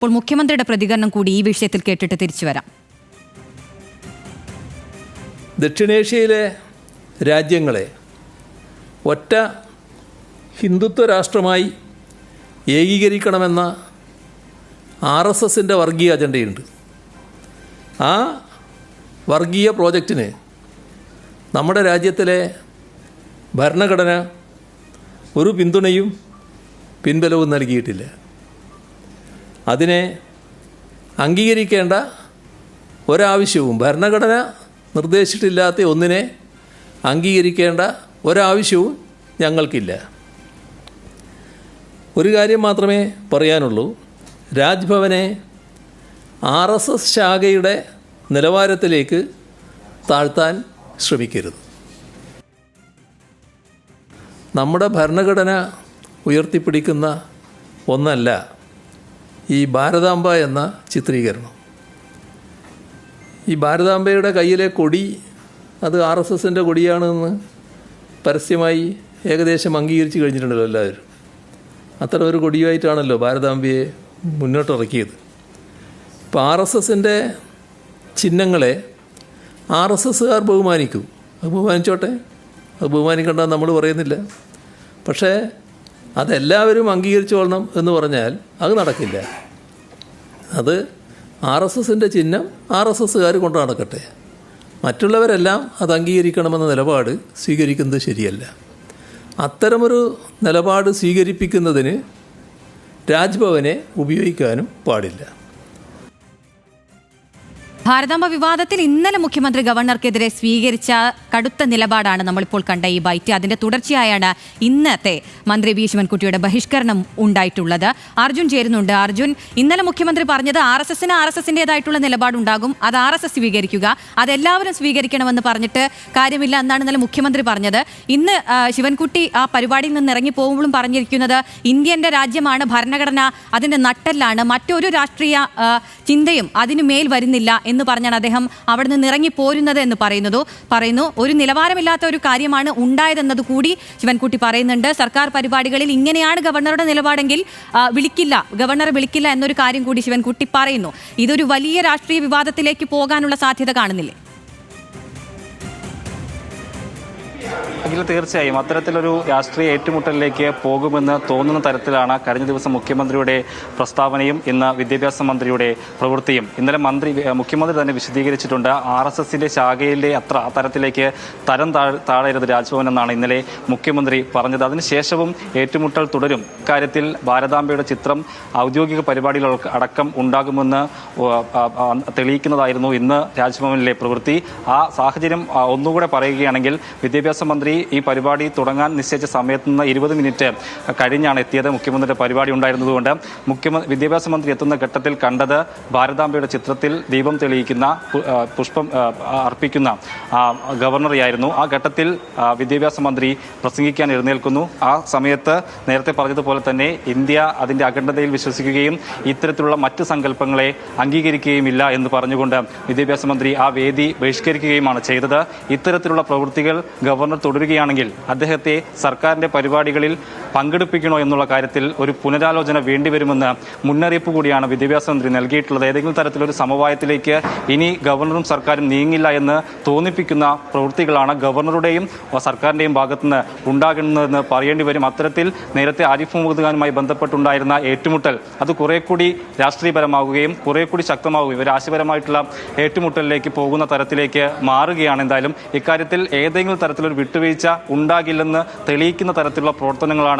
ഇപ്പോൾ മുഖ്യമന്ത്രിയുടെ പ്രതികരണം കൂടി ഈ വിഷയത്തിൽ കേട്ടിട്ട് തിരിച്ചു വരാം. ദക്ഷിണേഷ്യയിലെ രാജ്യങ്ങളെ ഒറ്റ ഹിന്ദുത്വ രാഷ്ട്രമായി ഏകീകരിക്കണമെന്ന RSSൻ്റെ വർഗീയ അജണ്ടയുണ്ട്. ആ വർഗീയ പ്രോജക്റ്റിന് നമ്മുടെ രാജ്യത്തിലെ ഭരണഘടന ഒരു പിന്തുണയും പിൻബലവും നൽകിയിട്ടില്ല. അതിനെ അംഗീകരിക്കേണ്ട ഒരാവശ്യവും ഭരണഘടന നിർദ്ദേശിച്ചിട്ടില്ലാത്ത ഒന്നിനെ അംഗീകരിക്കേണ്ട ഒരാവശ്യവും ഞങ്ങൾക്കില്ല. ഒരു കാര്യം മാത്രമേ പറയാനുള്ളൂ, രാജ്ഭവനെ RSS ശാഖയുടെ നിലവാരത്തിലേക്ക് താഴ്ത്താൻ ശ്രമിക്കരുത്. നമ്മുടെ ഭരണഘടന ഉയർത്തിപ്പിടിക്കുന്ന ഒന്നല്ല ഈ ഭാരതാംബ എന്ന ചിത്രീകരണം. ഈ ഭാരതാംബയുടെ കയ്യിലെ കൊടി അത് RSSൻ്റെ കൊടിയാണെന്ന് പരസ്യമായി ഏകദേശം അംഗീകരിച്ച് കഴിഞ്ഞിട്ടുണ്ടല്ലോ എല്ലാവരും. അത്തരം ഒരു കൊടിയായിട്ടാണല്ലോ ഭാരതാംബയെ മുന്നോട്ടിറക്കിയത്. ഇപ്പോൾ RSSൻ്റെ ചിഹ്നങ്ങളെ RSSകാർ ബഹുമാനിക്കും. അത് ബഹുമാനിച്ചോട്ടെ, അത് ബഹുമാനിക്കേണ്ടെന്ന് നമ്മൾ പറയുന്നില്ല. പക്ഷേ അതെല്ലാവരും അംഗീകരിച്ചോളണം എന്ന് പറഞ്ഞാൽ അത് നടക്കില്ല. അത് RSSൻ്റെ ചിഹ്നം RSSകാർ കൊണ്ട് നടക്കട്ടെ, മറ്റുള്ളവരെല്ലാം അത് അംഗീകരിക്കണമെന്ന നിലപാട് സ്വീകരിക്കുന്നത് ശരിയല്ല. അത്തരമൊരു നിലപാട് സ്വീകരിപ്പിക്കുന്നതിന് രാജ്ഭവനെ ഉപയോഗിക്കാനും പാടില്ല. ഭാരതാംബ വിവാദത്തിൽ ഇന്നലെ മുഖ്യമന്ത്രി ഗവർണർക്കെതിരെ സ്വീകരിച്ച കടുത്ത നിലപാടാണ് നമ്മളിപ്പോൾ കണ്ട ഈ ബൈറ്റ്. അതിന്റെ തുടർച്ചയായാണ് ഇന്നത്തെ മന്ത്രി വി ശിവൻകുട്ടിയുടെ ബഹിഷ്കരണം ഉണ്ടായിട്ടുള്ളത്. അർജുൻ ചേരുന്നുണ്ട്. അർജുൻ, ഇന്നലെ മുഖ്യമന്ത്രി പറഞ്ഞത് RSSന് RSSൻ്റെതായിട്ടുള്ള നിലപാടുണ്ടാകും, അത് RSS സ്വീകരിക്കുക, അതെല്ലാവരും സ്വീകരിക്കണമെന്ന് പറഞ്ഞിട്ട് കാര്യമില്ല എന്നാണ് ഇന്നലെ മുഖ്യമന്ത്രി പറഞ്ഞത്. ഇന്ന് ശിവൻകുട്ടി ആ പരിപാടിയിൽ നിന്ന് ഇറങ്ങി പോകുമ്പോഴും പറഞ്ഞിരിക്കുന്നത് ഇന്ത്യൻ്റെ രാജ്യമാണ്, ഭരണഘടന അതിൻ്റെ നട്ടെല്ലാണ്, മറ്റൊരു രാഷ്ട്രീയ ചിന്തയും അതിനു മേൽ വരുന്നില്ല എന്ന് പറഞ്ഞാണ് അദ്ദേഹം അവിടെ നിന്ന് ഇറങ്ങി പോരുന്നത് എന്ന് പറയുന്നു. ഒരു നിലവാരമില്ലാത്ത ഒരു കാര്യമാണ് ഉണ്ടായതെന്നത് കൂടി ശിവൻകുട്ടി പറയുന്നുണ്ട്. സർക്കാർ പരിപാടികളിൽ ഇങ്ങനെയാണ് ഗവർണറുടെ നിലപാടെങ്കിൽ ഗവർണറെ വിളിക്കില്ല എന്നൊരു കാര്യം കൂടി ശിവൻകുട്ടി പറയുന്നു. ഇതൊരു വലിയ രാഷ്ട്രീയ വിവാദത്തിലേക്ക് പോകാനുള്ള സാധ്യത കാണുന്നില്ലേ? എങ്കിൽ തീർച്ചയായും അത്തരത്തിലൊരു രാഷ്ട്രീയ ഏറ്റുമുട്ടലിലേക്ക് പോകുമെന്ന് തോന്നുന്ന തരത്തിലാണ് കഴിഞ്ഞ ദിവസം മുഖ്യമന്ത്രിയുടെ പ്രസ്താവനയും ഇന്ന് വിദ്യാഭ്യാസ മന്ത്രിയുടെ പ്രവൃത്തിയും. ഇന്നലെ മുഖ്യമന്ത്രി തന്നെ വിശദീകരിച്ചിട്ടുണ്ട്, RSSൻ്റെ ശാഖയിലെ തരത്തിലേക്ക് താഴരുത് രാജ്ഭവൻ എന്നാണ് ഇന്നലെ മുഖ്യമന്ത്രി പറഞ്ഞത്. അതിനുശേഷവും ഏറ്റുമുട്ടൽ തുടരും. ഇക്കാര്യത്തിൽ ഭാരതാംബയുടെ ചിത്രം ഔദ്യോഗിക പരിപാടികൾ അടക്കം ഉണ്ടാകുമെന്ന് തെളിയിക്കുന്നതായിരുന്നു ഇന്ന് രാജ്ഭവനിലെ പ്രവൃത്തി. ആ സാഹചര്യം ഒന്നുകൂടെ പറയുകയാണെങ്കിൽ, വിദ്യാഭ്യാസ മന്ത്രി ഈ പരിപാടി തുടങ്ങാൻ നിശ്ചയിച്ച സമയത്ത് നിന്ന് 20 മിനിറ്റ് കഴിഞ്ഞാണ് എത്തിയത്. മുഖ്യമന്ത്രിയുടെ പരിപാടി ഉണ്ടായിരുന്നതുകൊണ്ട് വിദ്യാഭ്യാസ മന്ത്രി എത്തുന്ന ഘട്ടത്തിൽ കണ്ടത് ഭാരതാംബയുടെ ചിത്രത്തിൽ ദീപം തെളിയിക്കുന്ന പുഷ്പം അർപ്പിക്കുന്ന ഗവർണറെയായിരുന്നു. ആ ഘട്ടത്തിൽ വിദ്യാഭ്യാസ മന്ത്രി പ്രസംഗിക്കാൻ എഴുന്നേൽക്കുന്നു. ആ സമയത്ത് നേരത്തെ പറഞ്ഞതുപോലെ തന്നെ ഇന്ത്യ അതിൻ്റെ അഖണ്ഡതയിൽ വിശ്വസിക്കുകയും ഇത്തരത്തിലുള്ള മറ്റ് സങ്കല്പങ്ങളെ അംഗീകരിക്കുകയുമില്ല എന്ന് പറഞ്ഞുകൊണ്ട് വിദ്യാഭ്യാസ മന്ത്രി ആ വേദി ബഹിഷ്കരിക്കുകയുമാണ് ചെയ്തത്. ഇത്തരത്തിലുള്ള പ്രവൃത്തികൾ ഗവർണർ തുടരുകയാണെങ്കിൽ അദ്ദേഹത്തെ സർക്കാരിൻ്റെ പരിപാടികളിൽ പങ്കെടുപ്പിക്കണോ എന്നുള്ള കാര്യത്തിൽ ഒരു പുനരാലോചന വേണ്ടിവരുമെന്ന് മുന്നറിയിപ്പ് കൂടിയാണ് വിദ്യാഭ്യാസ മന്ത്രി നൽകിയിട്ടുള്ളത്. ഏതെങ്കിലും തരത്തിലൊരു സമവായത്തിലേക്ക് ഇനി ഗവർണറും സർക്കാരും നീങ്ങില്ല എന്ന് തോന്നിപ്പിക്കുന്ന പ്രവൃത്തികളാണ് ഗവർണറുടെയും സർക്കാരിൻ്റെയും ഭാഗത്തുനിന്ന് ഉണ്ടാകുന്നതെന്ന് പറയേണ്ടി വരും. അത്തരത്തിൽ നേരത്തെ ആരിഫ് മുഹമ്മദ് ഖാനുമായി ബന്ധപ്പെട്ടുണ്ടായിരുന്ന ഏറ്റുമുട്ടൽ അത് കുറെ കൂടി രാഷ്ട്രീയപരമാവുകയും കുറെ കൂടി ശക്തമാവുകയും ഒരു ആശയപരമായിട്ടുള്ള ഏറ്റുമുട്ടലിലേക്ക് പോകുന്ന തരത്തിലേക്ക് മാറുകയാണ്. എന്തായാലും ഇക്കാര്യത്തിൽ ഏതെങ്കിലും തരത്തിലൊരു വിട്ടുവീഴ്ച ഉണ്ടാകില്ലെന്ന് തെളിയിക്കുന്ന തരത്തിലുള്ള പ്രവർത്തനങ്ങളാണ്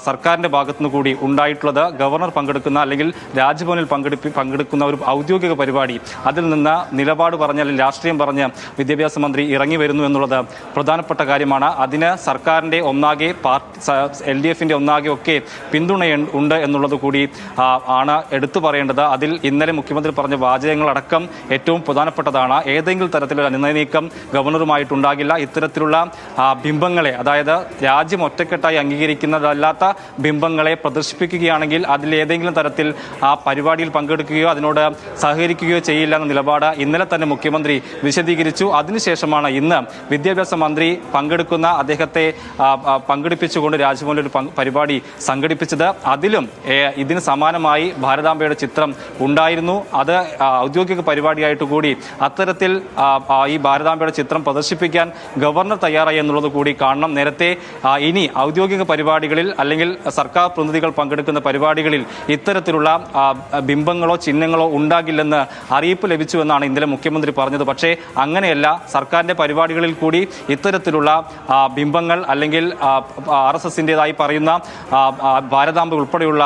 സർക്കാരിൻ്റെ ഭാഗത്തുനിന്ന് കൂടി ഉണ്ടായിട്ടുള്ളത്. ഗവർണർ പങ്കെടുക്കുന്ന അല്ലെങ്കിൽ രാജ്ഭവനിൽ പങ്കെടുക്കുന്ന ഒരു ഔദ്യോഗിക പരിപാടി, അതിൽ നിന്ന് നിലപാട് പറഞ്ഞ അല്ലെങ്കിൽ രാഷ്ട്രീയം പറഞ്ഞ് വിദ്യാഭ്യാസ മന്ത്രി ഇറങ്ങി വരുന്നു എന്നുള്ളത് പ്രധാനപ്പെട്ട കാര്യമാണ്. അതിന് സർക്കാരിൻ്റെ ഒന്നാകെ LDFൻ്റെ ഒന്നാകെ ഒക്കെ പിന്തുണയുണ്ട് എന്നുള്ളത് കൂടി ആണ് എടുത്തു പറയേണ്ടത്. അതിൽ ഇന്നലെ മുഖ്യമന്ത്രി പറഞ്ഞ വാചകങ്ങളടക്കം ഏറ്റവും പ്രധാനപ്പെട്ടതാണ്. ഏതെങ്കിലും തരത്തിലുള്ള അനുനയ നീക്കം ഗവർണറുമായിട്ടുണ്ടാകില്ല. ഇത്തരത്തിലുള്ള ബിംബങ്ങളെ, അതായത് രാജ്യം ഒറ്റക്കെട്ടായി അംഗീകരിക്കുന്നതല്ലാത്ത ബിംബങ്ങളെ പ്രദർശിപ്പിക്കുകയാണെങ്കിൽ അതിലേതെങ്കിലും തരത്തിൽ ആ പരിപാടിയിൽ പങ്കെടുക്കുകയോ അതിനോട് സഹകരിക്കുകയോ ചെയ്യില്ല എന്ന നിലപാട് ഇന്നലെ തന്നെ മുഖ്യമന്ത്രി വിശദീകരിച്ചു. അതിനുശേഷമാണ് ഇന്ന് വിദ്യാഭ്യാസ മന്ത്രി പങ്കെടുക്കുന്ന അദ്ദേഹത്തെ പങ്കെടുപ്പിച്ചുകൊണ്ട് രാജ്ഭവനിൽ ഒരു പരിപാടി സംഘടിപ്പിച്ചത്. അതിലും ഇതിന് സമാനമായി ഭാരതാംബയുടെ ചിത്രം ഉണ്ടായിരുന്നു. അത് ഔദ്യോഗിക പരിപാടിയായിട്ട് കൂടി അത്തരത്തിൽ ഈ ഭാരതാംബയുടെ ചിത്രം പ്രദർശിപ്പിക്കാൻ ഗവർണർ തയ്യാറായി എന്നുള്ളത് കൂടി കാണണം. നേരത്തെ ഇനി ഔദ്യോഗിക പരിപാടികളിൽ അല്ലെങ്കിൽ സർക്കാർ പ്രതിനിധികൾ പങ്കെടുക്കുന്ന പരിപാടികളിൽ ഇത്തരത്തിലുള്ള ബിംബങ്ങളോ ചിഹ്നങ്ങളോ ഉണ്ടാകില്ലെന്ന് അറിയിപ്പ് ലഭിച്ചുവെന്നാണ് ഇന്നലെ മുഖ്യമന്ത്രി പറഞ്ഞത്. പക്ഷേ അങ്ങനെയല്ല, സർക്കാരിൻ്റെ പരിപാടികളിൽ കൂടി ഇത്തരത്തിലുള്ള ബിംബങ്ങൾ അല്ലെങ്കിൽ RSSൻ്റെതായി പറയുന്ന ഭാരതാംബ ഉൾപ്പെടെയുള്ള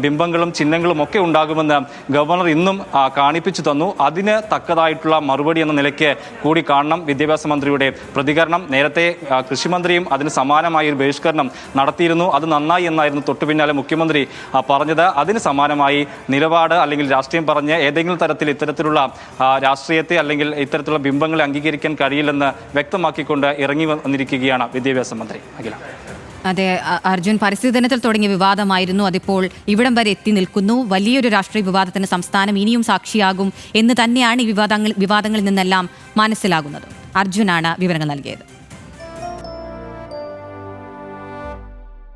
ബിംബങ്ങളും ചിഹ്നങ്ങളും ഒക്കെ ഉണ്ടാകുമെന്ന് ഗവർണർ ഇന്നും കാണിപ്പിച്ചു തന്നു. അതിന് തക്കതായിട്ടുള്ള മറുപടി എന്ന നിലയ്ക്ക് കൂടി കാണണം വിദ്യാഭ്യാസ മന്ത്രിയുടെ പ്രതികരണം. നേരത്തെ കൃഷിമന്ത്രിയും അതിന് സമാനമായ ഒരു ബഹിഷ്കരണം നടത്തിയിരുന്നു. അത് നന്നായി എന്നായിരുന്നു തൊട്ടു പിന്നാലെ മുഖ്യമന്ത്രി പറഞ്ഞത്. അതിന് സമാനമായി നിലപാട് അല്ലെങ്കിൽ രാഷ്ട്രീയം പറഞ്ഞ് ഏതെങ്കിലും തരത്തിൽ ഇത്തരത്തിലുള്ള രാഷ്ട്രീയത്തെ അല്ലെങ്കിൽ ഇത്തരത്തിലുള്ള ബിംബങ്ങളെ അംഗീകരിക്കാൻ കഴിയില്ലെന്ന് വ്യക്തമാക്കിക്കൊണ്ട് ഇറങ്ങി വന്നിരിക്കുകയാണ് വിദ്യാഭ്യാസ മന്ത്രി. അഖില. അതെ അർജുൻ, പരിസ്ഥിതി ദിനത്തിൽ തുടങ്ങിയ വിവാദമായിരുന്നു, അതിപ്പോൾ ഇവിടം വരെ എത്തി നിൽക്കുന്നു. വലിയൊരു രാഷ്ട്രീയ വിവാദത്തിന് സംസ്ഥാനം ഇനിയും സാക്ഷിയാകും എന്ന് തന്നെയാണ് ഈ വിവാദങ്ങളിൽ നിന്നെല്ലാം മനസ്സിലാകുന്നത്. അർജുനാണ് വിവരങ്ങൾ നൽകിയത്.